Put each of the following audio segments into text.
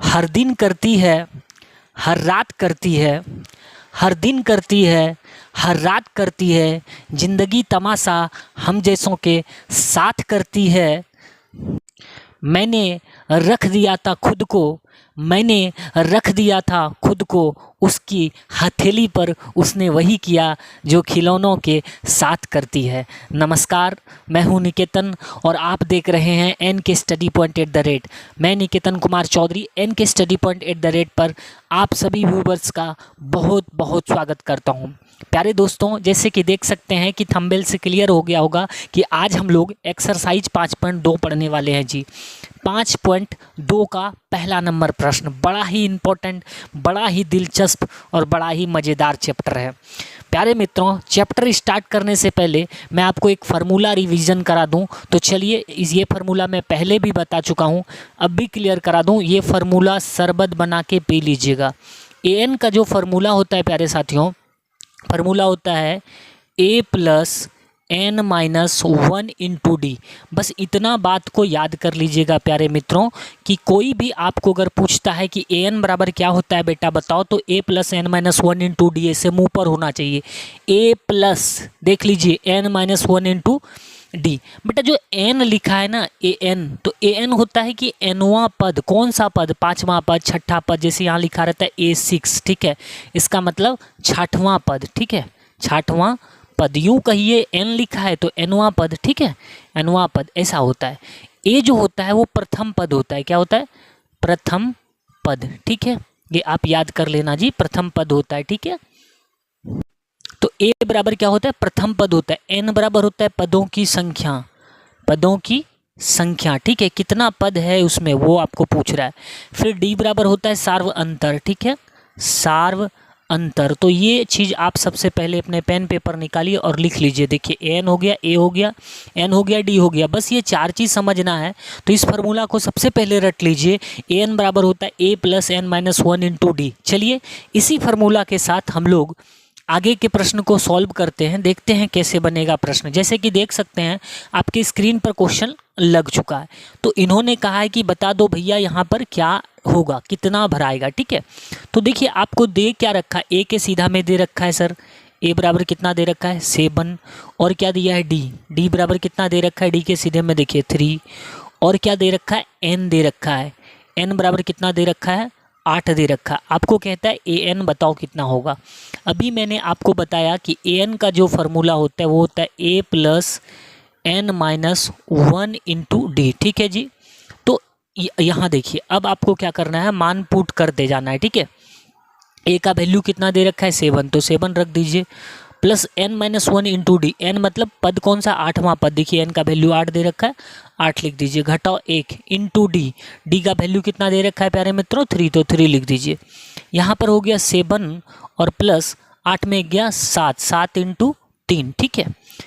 हर दिन करती है, हर रात करती है, हर दिन करती है, हर रात करती है, जिंदगी तमाशा हम जैसों के साथ करती है। मैंने रख दिया था खुद को, मैंने रख दिया था खुद को उसकी हथेली पर, उसने वही किया जो खिलौनों के साथ करती है। नमस्कार, मैं हूं निकेतन और आप देख रहे हैं एन के स्टडी पॉइंट @ मैं निकेतन कुमार चौधरी एन के स्टडी पॉइंट @ पर आप सभी व्यूवर्स का बहुत बहुत स्वागत करता हूं। प्यारे दोस्तों, जैसे कि देख सकते हैं कि थंबनेल से क्लियर हो गया होगा कि आज हम लोग एक्सरसाइज 5.2 पढ़ने वाले हैं जी। 5.2 का पहला नंबर प्रश्न बड़ा ही इम्पोर्टेंट, बड़ा ही दिलचस्प और बड़ा ही मज़ेदार चैप्टर है। प्यारे मित्रों, चैप्टर स्टार्ट करने से पहले मैं आपको एक फार्मूला रिवीजन करा दूं, तो चलिए ये फार्मूला मैं पहले भी बता चुका हूं, अब भी क्लियर करा दूं। ये फार्मूला शरबत बना के पी लीजिएगा। an का जो फार्मूला होता है प्यारे साथियों, फार्मूला होता है a+n-1 × d। बस इतना बात को याद कर लीजिएगा प्यारे मित्रों कि कोई भी आपको अगर पूछता है कि an बराबर क्या होता है बेटा बताओ, तो a+n-1 × d ऐसे मुंह पर होना चाहिए। a+ देख लीजिए n-1 × d। बेटा जो n लिखा है ना an, तो an होता है कि nवां पद। कौन सा पद? पांचवां पद, छठा पद। जैसे यहाँ लिखा रहता है a6, ठीक है, इसका मतलब छठवां पद, ठीक है, छठवां पद। यूं कहिए n लिखा है तो nवां पद, ठीक है, nवां पद ऐसा होता है। a जो होता है वो प्रथम पद होता है। क्या होता है? प्रथम पद, ठीक है, ये आप याद कर लेना जी, प्रथम पद होता है, ठीक है। तो a बराबर क्या होता है? प्रथम पद होता है। n बराबर होता है पदों की संख्या, पदों की संख्या, ठीक है, कितना पद है उसमें वो आपको पूछ रहा है। फिर d बराबर होता है सार्व अंतर, ठीक है, सार्व अंतर। तो ये चीज़ आप सबसे पहले अपने पेन पेपर निकालिए और लिख लीजिए। देखिए n हो गया, a हो गया, n हो गया, d हो गया, बस ये चार चीज़ समझना है। तो इस फार्मूला को सबसे पहले रट लीजिए। an बराबर होता है a+n-1 × d। चलिए इसी फार्मूला के साथ हम लोग आगे के प्रश्न को सॉल्व करते हैं, देखते हैं कैसे बनेगा प्रश्न। जैसे कि देख सकते हैं आपकी स्क्रीन पर क्वेश्चन लग चुका है। तो इन्होंने कहा है कि बता दो भैया यहाँ पर क्या होगा, कितना भराएगा, ठीक है। तो देखिए आपको दे क्या रखा है, ए के सीधा में दे रखा है सर, ए बराबर कितना दे रखा है 7, और क्या दिया है डी बराबर कितना दे रखा है, डी के सीधे में देखिए 3, और क्या दे रखा है एन दे रखा है, एन बराबर कितना दे रखा है 8 दे रखा। आपको कहता है an बताओ कितना होगा। अभी मैंने आपको बताया कि an का जो फार्मूला होता है वो होता है a+n-1 × d, ठीक है जी। तो यहाँ देखिए अब आपको क्या करना है, मान पुट करते जाना है, ठीक है। a का वैल्यू कितना दे रखा है 7, तो 7 रख दीजिए, प्लस n-1 × d। n मतलब पद कौन सा? आठवां पद। देखिए n का वैल्यू 8 दे रखा है, 8 लिख दीजिए, घटाओ 1 × d। d का वैल्यू कितना दे रखा है प्यारे मित्रों 3, तो 3 लिख दीजिए। यहाँ पर हो गया 7 और प्लस 8 में गया 7, 7 × 3, ठीक है।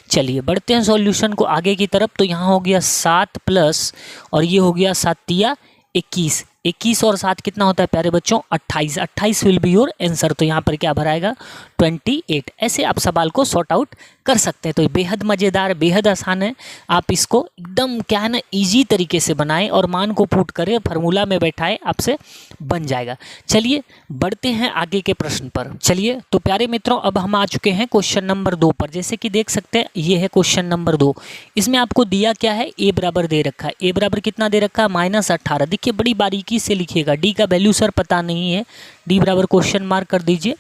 चलिए बढ़ते हैं सॉल्यूशन को आगे की तरफ। तो यहाँ हो गया 7 प्लस, और ये हो गया 7 × 21, 21 और 7 कितना होता है प्यारे बच्चों 28, 28 विल बी योर आंसर। तो यहाँ पर क्या भराएगा 28। ऐसे आप सवाल को सॉर्ट आउट कर सकते हैं। तो बेहद मज़ेदार, बेहद आसान है। आप इसको एकदम क्या है ना इजी तरीके से बनाएं और मान को पुट करें, फार्मूला में बैठाएं, आपसे बन जाएगा। चलिए बढ़ते हैं आगे के प्रश्न पर। चलिए तो प्यारे मित्रों अब हम आ चुके हैं क्वेश्चन नंबर 2 पर। जैसे कि देख सकते हैं ये है क्वेश्चन नंबर 2। इसमें आपको दिया क्या है, ए बराबर दे रखा है। ए बराबर कितना दे रखा है -18। देखिए बड़ी बारीकी से लिखिएगा। डी का वैल्यू सर पता नहीं है, डी बराबर क्वेश्चन मार्क कर दीजिए।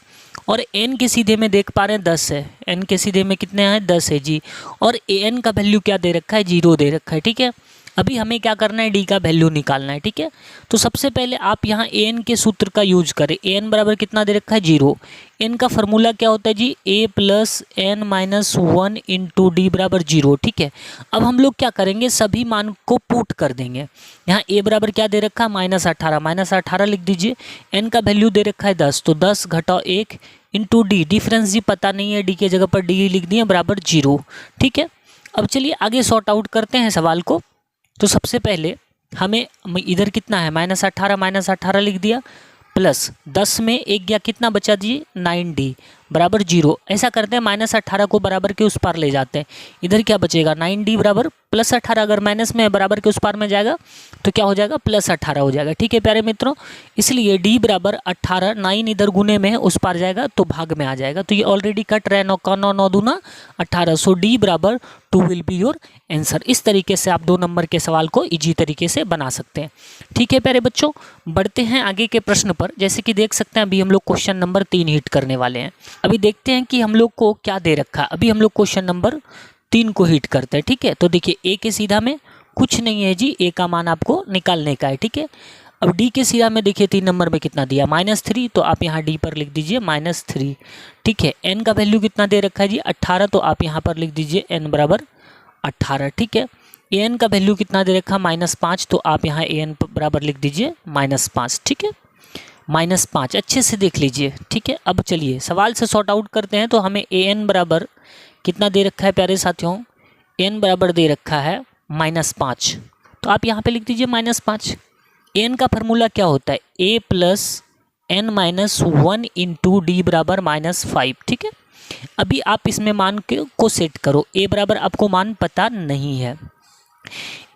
और एन के सीधे में देख पा रहे हैं 10 है, एन के सीधे में कितने हैं 10 है जी। और ए एन का वैल्यू क्या दे रखा है 0 दे रखा है, ठीक है। अभी हमें क्या करना है, डी का वैल्यू निकालना है, ठीक है। तो सबसे पहले आप यहाँ ए एन के सूत्र का यूज करें। ए एन बराबर कितना दे रखा है 0। एन का फार्मूला क्या होता है जी a+n-1 × d बराबर 0, ठीक है। अब हम लोग क्या करेंगे, सभी मान को पुट कर देंगे। यहाँ a बराबर क्या दे रखा है -18, -18 लिख दीजिए। n का वैल्यू दे रखा है 10, तो 10 घटाओ 1 × d। डिफरेंस जी पता नहीं है, d के जगह पर d लिख दिए बराबर 0, ठीक है। अब चलिए आगे सॉर्ट आउट करते हैं सवाल को। तो सबसे पहले हमें इधर कितना है -18 लिख दिया, प्लस 10 में एक गया कितना बचा दीजिए 9d बराबर 0। ऐसा करते हैं -18 को बराबर के उस पार ले जाते हैं। इधर क्या बचेगा 9d बराबर +18। अगर माइनस में बराबर के उस पार में जाएगा तो क्या हो जाएगा +18 हो जाएगा। ठीक है प्यारे मित्रों, इसलिए d बराबर 18, 9 इधर गुने में है उस पार जाएगा तो भाग में आ जाएगा। तो ये ऑलरेडी कट रहा है, 9 का 9, 9 दूना 18। सो d बराबर 2 विल बी योर आंसर। इस तरीके से आप 2 नंबर के सवाल को इजी तरीके से बना सकते हैं। ठीक है प्यारे बच्चों, बढ़ते हैं आगे के प्रश्न पर। जैसे कि देख सकते हैं अभी हम लोग क्वेश्चन नंबर 3 हिट करने वाले हैं। अभी देखते हैं कि हम लोग को क्या दे रखा है। अभी हम लोग क्वेश्चन नंबर 3 को हिट करते हैं। ठीक है, तो देखिए ए के सीधा में कुछ नहीं है जी, ए का मान आपको निकालने का है। ठीक है, अब डी के सीधा में देखिए 3 नंबर में कितना दिया -3, तो आप यहाँ डी पर लिख दीजिए -3। ठीक है, एन का वैल्यू कितना दे रखा है जी 18, तो आप यहाँ पर लिख दीजिए एन बराबर 18। ठीक है, ए एन का वैल्यू कितना दे रखा -5, तो आप यहाँ ए एन बराबर लिख दीजिए -5। ठीक है, -5 अच्छे से देख लीजिए। ठीक है, अब चलिए सवाल से सॉर्ट आउट करते हैं। तो हमें ए एन बराबर कितना दे रखा है प्यारे साथियों, एन बराबर दे रखा है -5, तो आप यहाँ पे लिख दीजिए -5। एन का फार्मूला क्या होता है, a + n - 1 × d बराबर -5। ठीक है, अभी आप इसमें मान को सेट करो। a बराबर आपको मान पता नहीं है,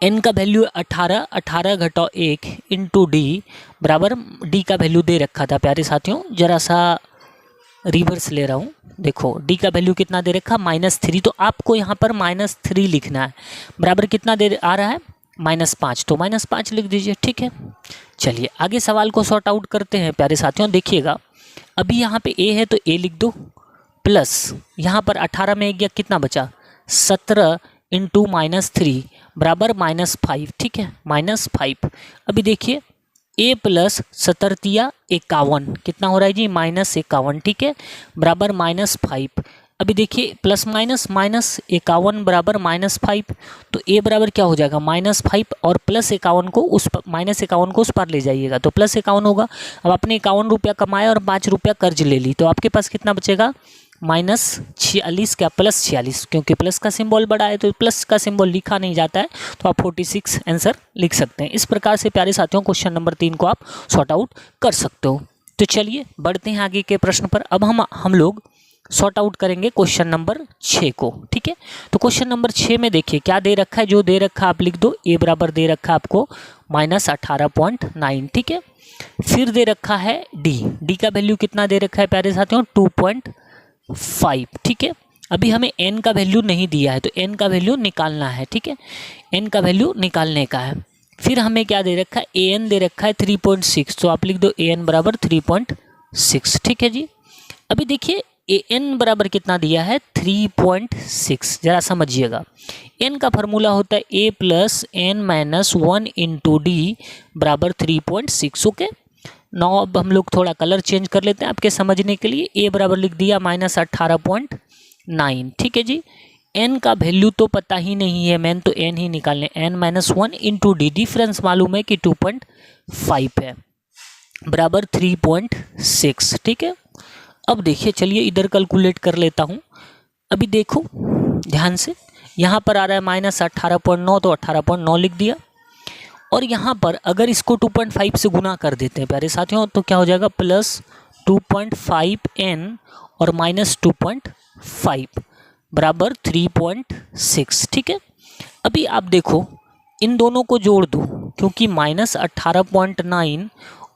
n का वैल्यू 18, 18 घटाओ 1 × d बराबर d का वैल्यू दे रखा था प्यारे साथियों। जरा सा रिवर्स ले रहा हूँ, देखो d का वैल्यू कितना दे रखा -3, तो आपको यहाँ पर -3 लिखना है। बराबर कितना दे आ रहा है -5, तो -5 लिख दीजिए। ठीक है, चलिए आगे सवाल को सॉर्ट आउट करते हैं प्यारे साथियों। देखिएगा अभी यहाँ पे a है तो a लिख दो, प्लस यहाँ पर 18 में 1 गया कितना बचा 17 × -3 बराबर -5। ठीक है, -5। अभी देखिए a + 17 51 कितना हो रहा है जी -51। ठीक है, बराबर -5। अभी देखिए प्लस माइनस -51 बराबर -5, तो a बराबर क्या हो जाएगा -5 और +51 को उस -51 को उस पर ले जाइएगा तो +51 होगा। अब आपने 51 रुपया कमाया और 5 रुपया कर्ज ले ली, तो आपके पास कितना बचेगा -46 क्या +46, क्योंकि प्लस का सिंबल बड़ा है तो प्लस का सिंबल लिखा नहीं जाता है, तो आप 46 आंसर लिख सकते हैं। इस प्रकार से प्यारे साथियों क्वेश्चन नंबर 3 को आप सॉर्ट आउट कर सकते हो। तो चलिए बढ़ते हैं आगे के प्रश्न पर। अब हम लोग सॉर्ट आउट करेंगे क्वेश्चन नंबर 6 को। ठीक है, तो क्वेश्चन नंबर 6 में देखिए क्या दे रखा है, जो दे रखा आप लिख दो। a बराबर दे रखा है आपको -18.9। ठीक है, फिर दे रखा है d का वैल्यू कितना दे रखा है प्यारे साथियों 2.5। ठीक है, अभी हमें n का वैल्यू नहीं दिया है तो n का वैल्यू निकालना है। ठीक है, n का वैल्यू निकालने का है। फिर हमें क्या दे रखा है an दे रखा है 3.6, तो आप लिख दो an बराबर 3.6। ठीक है जी, अभी देखिए an बराबर कितना दिया है 3.6, जरा समझिएगा। n का फार्मूला होता है a + n - 1 × d बराबर 3.6। ओके, नाउ अब हम लोग थोड़ा कलर चेंज कर लेते हैं आपके समझने के लिए। a बराबर लिख दिया -18.9। ठीक है जी, n का वैल्यू तो पता ही नहीं है, मैन तो n ही निकालने, n - 1 × d, डिफरेंस मालूम है कि 2.5 है बराबर 3.6। ठीक है, अब देखिए चलिए इधर कैलकुलेट कर लेता हूँ। अभी देखो ध्यान से, यहाँ पर आ रहा है -18.9, तो 18.9 लिख दिया। और यहाँ पर अगर इसको 2.5 से गुना कर देते हैं प्यारे साथियों तो क्या हो जाएगा +2.5n और -2.5 बराबर 3.6। ठीक है, अभी आप देखो इन दोनों को जोड़ दो, क्योंकि -18.9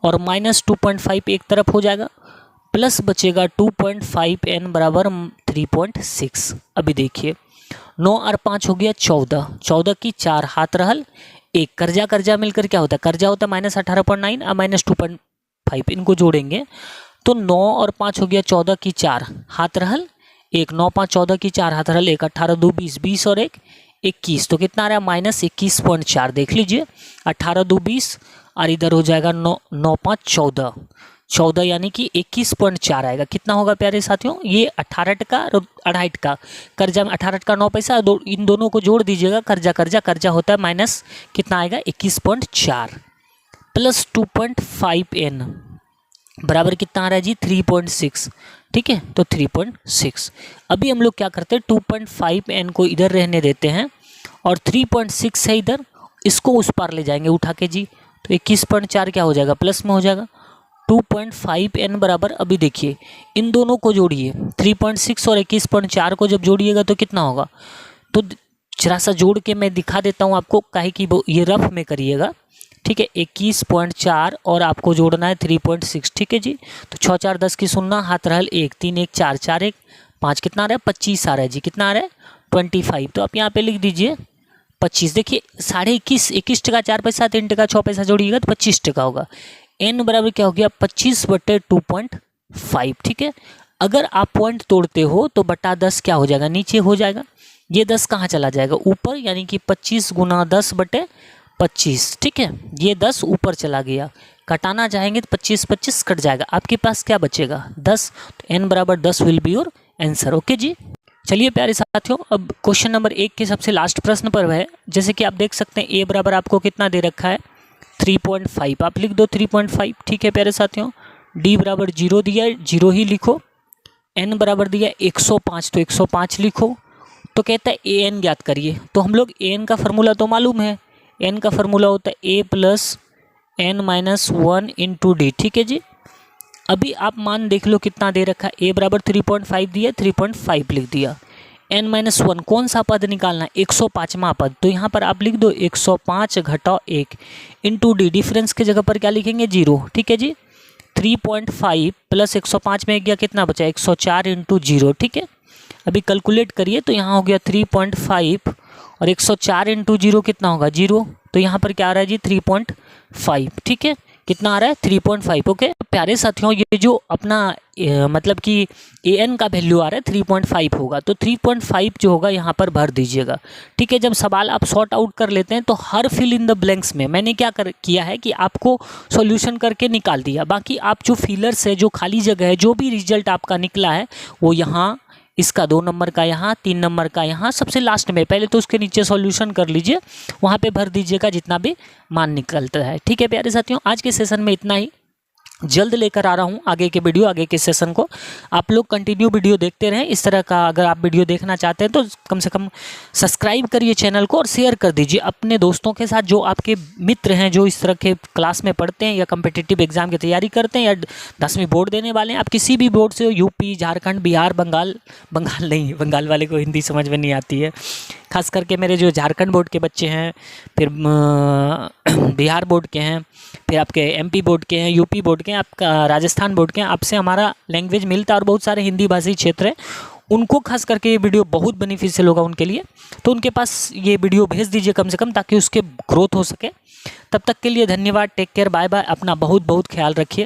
और -2.5 एक तरफ हो जाएगा, प्लस बचेगा 2.5n बराबर 3.6। अभी देखिए 9 और 5 हो गया 14, 14 की 4 हाथ रहल 1, कर्जा मिलकर क्या होता है, कर्जा होता है -18.9 और -2.5, इनको जोड़ेंगे तो 9 और 5 हो गया 14 की 4 हाथ रहल 1, 9 5 14 की 4 हाथ रहल 1, 18 2 20, 20 और 1 21, तो कितना आ रहा है -21.4। देख लीजिए 18 2 20 और इधर हो जाएगा 9 9 5 14, 14 यानी कि 21.4 आएगा। कितना होगा प्यारे साथियों, ये 18 टका और 2.5 टका, कर्जा में 18 टका 9 पैसा, इन दोनों को जोड़ दीजिएगा, कर्जा होता है माइनस कितना आएगा 21.4 प्लस 2.5n बराबर कितना आ रहा है जी 3.6। ठीक है, तो 3.6। अभी हम लोग क्या करते हैं 2.5n को इधर रहने देते हैं और 3.6 है इधर, इसको उस पार ले जाएंगे उठा के जी, तो 21.4 क्या हो जाएगा प्लस में हो जाएगा 2.5n बराबर, अभी देखिए इन दोनों को जोड़िए, 3.6 और 21.4 को जब जोड़िएगा तो कितना होगा, तो जरा सा जोड़ के मैं दिखा देता हूँ आपको, काहे कि ये रफ में करिएगा, ठीक है। 21.4 और आपको जोड़ना है 3.6, ठीक है जी। तो 6 4 10 की 0, हाथ रहल 1, 3 1 4 4 1 5, कितना आ रहा है 25 आ रहा है जी, कितना आ रहा है 25। तो आप यहाँ पे लिख दीजिए 25। देखिए 21.5, 21 टका 4 पैसा, 3 टका 6 पैसा जोड़िएगा तो 25 टका होगा। n बराबर क्या हो गया 25/2.5, ठीक है। अगर आप पॉइंट तोड़ते हो तो बटा 10 क्या हो जाएगा, नीचे हो जाएगा। ये 10 कहाँ चला जाएगा, ऊपर, यानी कि 25 × 10/25, ठीक है। ये 10 ऊपर चला गया, कटाना चाहेंगे तो 25 25 कट जाएगा, आपके पास क्या बचेगा 10। तो n बराबर 10 will be your answer. Okay जी। चलिए प्यारे साथियों, अब क्वेश्चन नंबर 1 के सबसे लास्ट प्रश्न पर है। जैसे कि आप देख सकते हैं a बराबर आपको कितना दे रखा है 3.5, आप लिख दो 3.5, ठीक है प्यारे साथियों। d बराबर 0 दिया है, 0 ही लिखो। n बराबर दिया 105, तो 105 लिखो। तो कहता है an ज्ञात करिए, तो हम लोग an का फार्मूला तो मालूम है, n का फार्मूला होता है a + n - 1 × d, ठीक है जी। अभी आप मान देख लो कितना दे रखा है, a बराबर 3.5 दिया, 3.5 लिख दिया। n - 1 कौन सा पद निकालना है, 105वां पद, तो यहाँ पर आप लिख दो 105 - 1 × d, डिफरेंस की जगह पर क्या लिखेंगे 0, ठीक है जी। 3.5 + 105 में गया, कितना बचा 104 × 0, ठीक है। अभी कैलकुलेट करिए तो यहाँ हो गया 3.5 और 104 × 0 कितना होगा 0, तो यहाँ पर क्या आ रहा है जी 3.5, ठीक है। कितना आ रहा है 3.5। ओके प्यारे साथियों, ये जो अपना मतलब कि an का वैल्यू आ रहा है 3.5 होगा, तो 3.5 जो होगा यहाँ पर भर दीजिएगा, ठीक है। जब सवाल आप सॉर्ट आउट कर लेते हैं तो हर फिल इन द ब्लैंक्स में मैंने क्या किया है कि आपको सॉल्यूशन करके निकाल दिया, बाकी आप जो फिलर्स है, जो खाली जगह है, जो भी रिजल्ट आपका निकला है वो यहाँ, इसका 2 नंबर का यहाँ, 3 नंबर का यहाँ, सबसे लास्ट में, पहले तो उसके नीचे सॉल्यूशन कर लीजिए, वहाँ पे भर दीजिएगा जितना भी मान निकलता है, ठीक है प्यारे साथियों। आज के सेशन में इतना ही, जल्द लेकर आ रहा हूँ आगे के वीडियो, आगे के सेशन को। आप लोग कंटिन्यू वीडियो देखते रहें इस तरह का। अगर आप वीडियो देखना चाहते हैं तो कम से कम सब्सक्राइब करिए चैनल को और शेयर कर दीजिए अपने दोस्तों के साथ, जो आपके मित्र हैं, जो इस तरह के क्लास में पढ़ते हैं या कम्पिटिटिव एग्जाम की तैयारी करते हैं या 10वीं बोर्ड देने वाले हैं। आप किसी भी बोर्ड से हो, यूपी, झारखंड, बिहार, बंगाल नहीं, बंगाल वाले को हिंदी समझ में नहीं आती है, खास करके मेरे जो झारखंड बोर्ड के बच्चे हैं, फिर बिहार बोर्ड के हैं, फिर आपके एमपी बोर्ड के हैं, यूपी बोर्ड के हैं, आपका राजस्थान बोर्ड के हैं, आपसे हमारा लैंग्वेज मिलता है और बहुत सारे हिंदी भाषी क्षेत्र हैं, उनको खास करके ये वीडियो बहुत बेनिफिशियल होगा उनके लिए। तो उनके पास ये वीडियो भेज दीजिए कम से कम, ताकि उसके ग्रोथ हो सके। तब तक के लिए धन्यवाद, टेक केयर, बाय बाय, अपना बहुत बहुत ख्याल रखिए।